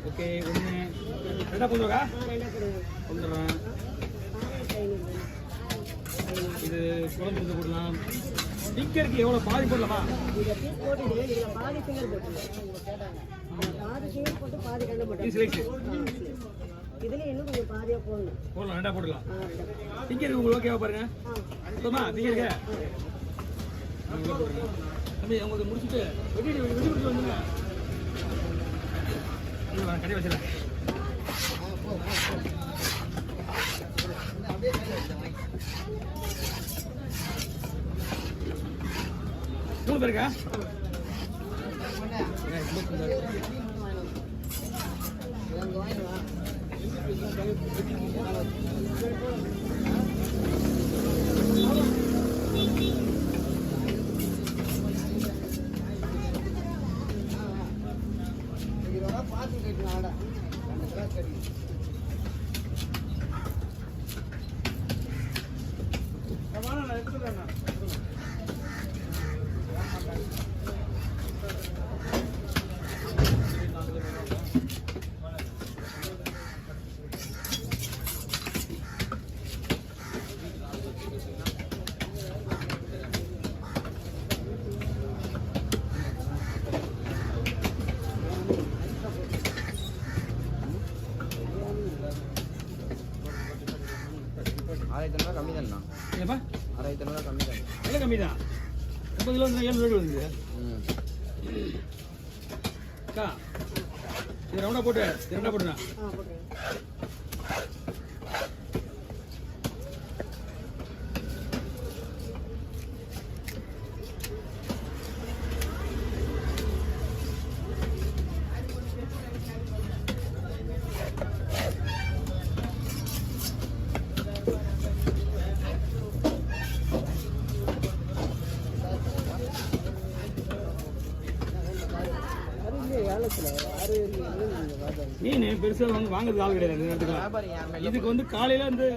Okay ஒன்று ரெண்டா போடுவா கொண்டுறேன். இது குழம்பு போடலாம். ஸ்டிக்கருக்கு எவ்வளோ பாதி போடலாமா? இதுல இன்னும் கொஞ்சம் பாதியா போடணும். போடலாம், ரெண்டா போடலாம். ஸ்டிக்கருக்கு உங்களுக்கு ஓகேவா பாருங்க. சுத்தமா ஸ்டிக்கருக்கு தம்பி உங்களுக்கு முடிச்சுட்டு வெட்டி முடிச்சு வந்துங்க. கட்டி வச்சிடலாம். மூணு பேருக்கா? கம்மி தான்ண்ணா. ஏப்பா 6,500 கம்மி தான். விலை கம்மி தான். 30 கிலோ 700 வந்துது. அக்கா இது ரவுண்டா போட்டு ரெண்டா போட்டுண்ணா. மீன் பெருசாக வந்து வாங்குறது ஆள் கிடையாது இந்த நேரத்துக்கு. இதுக்கு வந்து காலையில் வந்து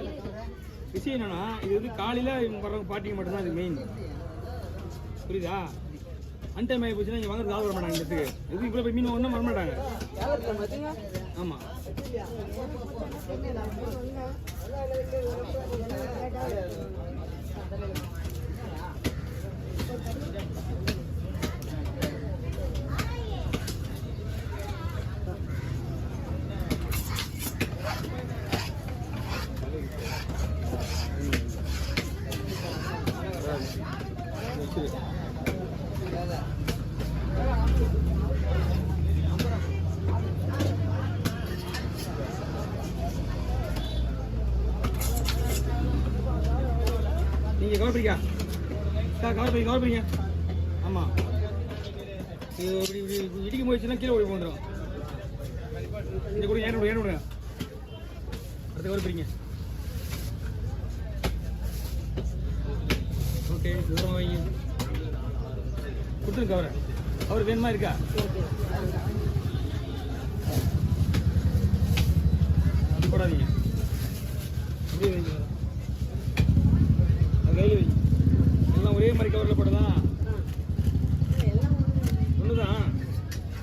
விஷயம் என்னன்னா, இது வந்து காலையில் இவங்க வர்றவங்க பாட்டிங்க மட்டும்தான் இது மெயின். புரியுதா? அன் டைம் ஆகி போச்சுன்னா இங்கே வாங்குறது ஆள் வர மாட்டாங்க. இந்த இடத்துக்கு எதுக்கு இவ்வளோ போய் மீன் ஒன்றும் வர மாட்டாங்க. ஆமாம் நீங்கள் கவர் பண்ணிக்கா கவர் பண்ணிங்க. ஆமாம் இது இப்படி இடிக்கும் போயிடுச்சுன்னா கீழே ஓடி போந்துடும். இங்கே கூட ஏன் விடுங்க. அடுத்த கவர் பண்ணிங்க. ஓகே தூரமாக வைங்க. கொடுத்துருங்க கவரை. கவர் வேணுமா இருக்கா? அப்படி போடாதீங்க. அப்படியே வைங்க. கையில் வைங்க. எல்லாம் ஒரே மாதிரி கவரில் போட்டதான் ஒன்று தான்.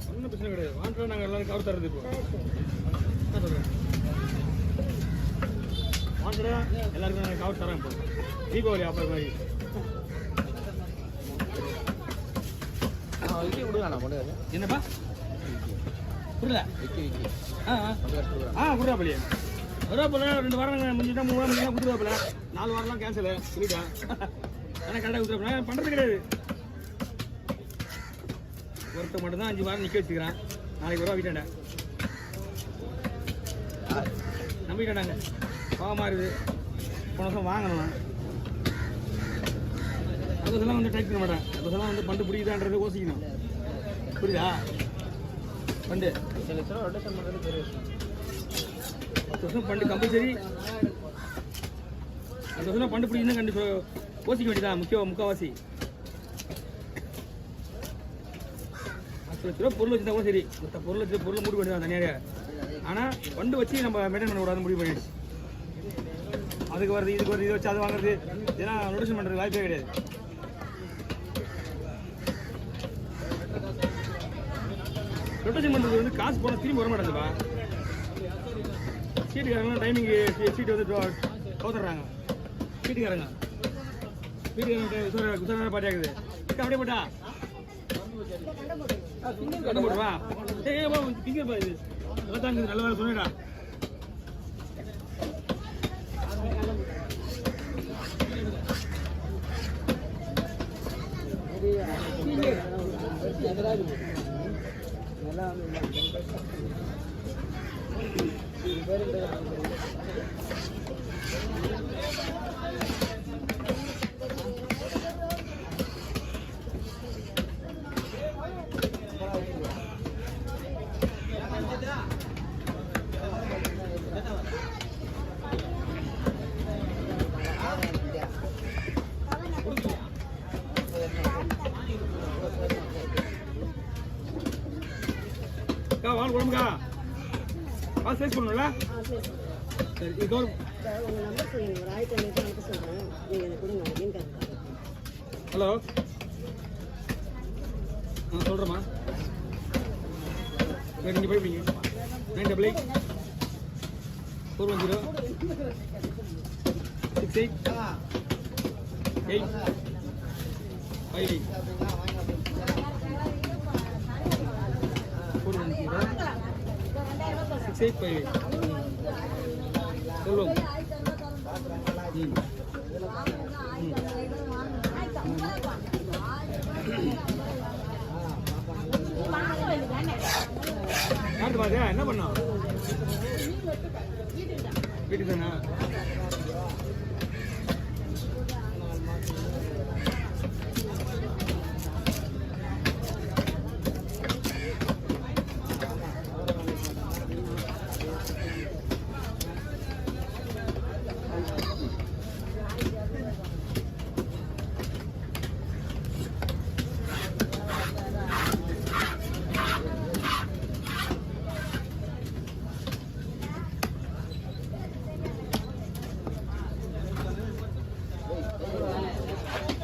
ஒன்றும் பிரச்சனை கிடையாது. வாங்கிட்டா நாங்கள் எல்லாரும் கவர் தர்றது. இப்போ என்ன சொல்கிறேன், வாங்கிட்டா எல்லாருக்கும் நாங்கள் கவர் தரோம். இப்போ தீபாவளி ஆஃபர் மாதிரி என்னப்பா புரியல? கொடுறா பள்ளியா வருவாப்பில் 2 வாரம் முடிஞ்சுட்டா 3 வாரம் முடிஞ்சா கொடுத்துருவாப்பில் 4 வாரம்லாம் கேன்சலு சொல்லிட்டேன். ஆனால் கரெக்டாக கொடுத்துருப்பேன் பண்ணுறது கிடையாது. ஒருத்த மட்டும் தான் 5 வாரம் நிற்க வச்சுக்கிறான். நாளைக்கு வருவா வீட்டாண்ட நம்பிட்டாண்டாங்க. பாவமாக இருக்குது. போன வருஷம் வாங்கணும். அதெல்லாம் வந்து டைப் பண்ண மாட்டேன். அதெல்லாம் வந்து பண்டு பிடிக்குதான்றதை யோசிக்கணும். புரியுதா? பண்டு 10 லட்ச ரூபா ரொட்டேஷன் பண்ணுறது பெரிய விஷயம். 10 வருஷம் பண்டு கம்பல்சரி. அந்த வருஷம் பண்டு பிடிக்குதுன்னா கண்டிப்பாக யோசிக்க வேண்டியதான். முக்கால்வாசி 10 லட்ச ரூபா பொருள் வச்சுருந்தா கூட சரி. பொருள் வச்சு பொருள் முடிவு வேண்டியதான் தனியாக. ஆனால் பண்டு வச்சு நம்ம மெயின்டைன் பண்ணக்கூடாதுன்னு முடிவு பண்ணிடுச்சு. அதுக்கு வருது இதுக்கு வருது இதை வச்சு அது வாங்குறது இதெல்லாம் ரொட்டேஷன் பண்ணுறது வாய்ப்பே கிடையாது. ரொட்டேஷன் பண்ணுறது வந்து காசு போனால் திரும்பி வர மாட்டேங்குதுப்பா. சீட்டுக்காரங்களாம் டைமிங்கு சீட்டு வந்து கவுத்துறாங்க. சீட்டுக்காரங்க வீட்டுக்காரங்க உசார பாட்டியாக்குது. அப்படியே போட்டா கட்ட போடுவா. திங்க பா இது நல்லா தாங்குது. நல்ல வேலை சொன்னேடா. வால் குழம்புக்கா வால் சைஸ் பண்ணணும்ல. சரி இது உங்கள் நம்பர் சொல்லுங்கள். ஒரு 1500 அனுப்ப சொல்கிறேன். நீங்கள் எனக்கு கொடுங்க. மீன் கார்டு. ஹலோ சொல்கிறேம்மா. நீங்கள் போய்ப்பீங்க 988 410 68 8 58 6858 சொல்லுங்க. யாருக்கு பாத்தியா என்ன பண்ணோம் வீட்டுக்கு தானே.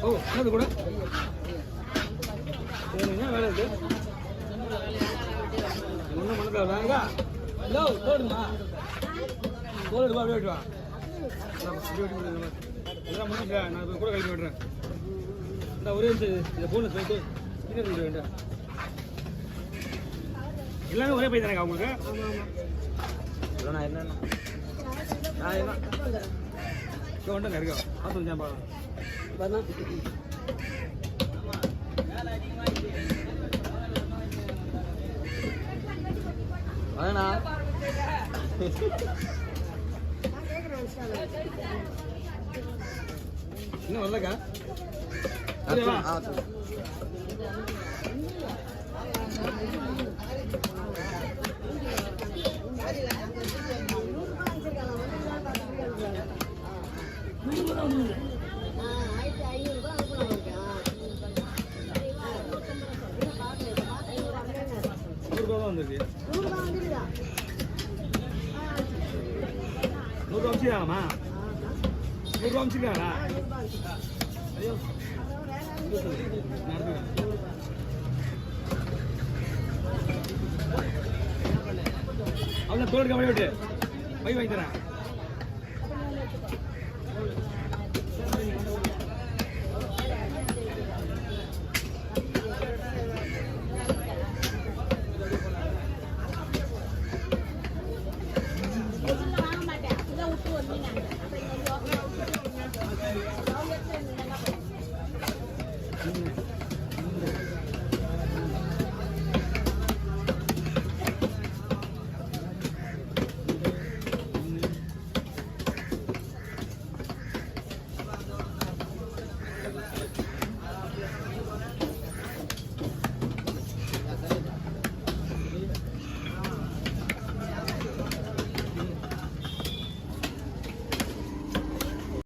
ஓ என்னது கூட என்ன வேலை இருக்கு? ஒன்றும் பண்ண வாங்க. ஹலோ போடுமா போடுவா அப்படியே வெட்டுவா. எல்லாம் முடிஞ்சா நான் இப்போ கூட கழிச்சு விடுறேன். இந்த ஒரே இதை போன போயிட்டு இன்னும் வேண்டாம். எல்லாமே ஒரே பை தானே அவங்களுக்கு. நான் என்னன்னா நான் என்ன ஒன்றும் இருக்கா பார்த்து சாம்பாடு அதனா இன்னும் வரலக்கா. வந்துருக்கு 100 ரூபா வச்சுக்காமா 100 ரூபா வச்சுக்காங்களா? ஐயோ அவ்வளோ தோடுக்க வழி விட்டு பை வாங்கி தரேன்.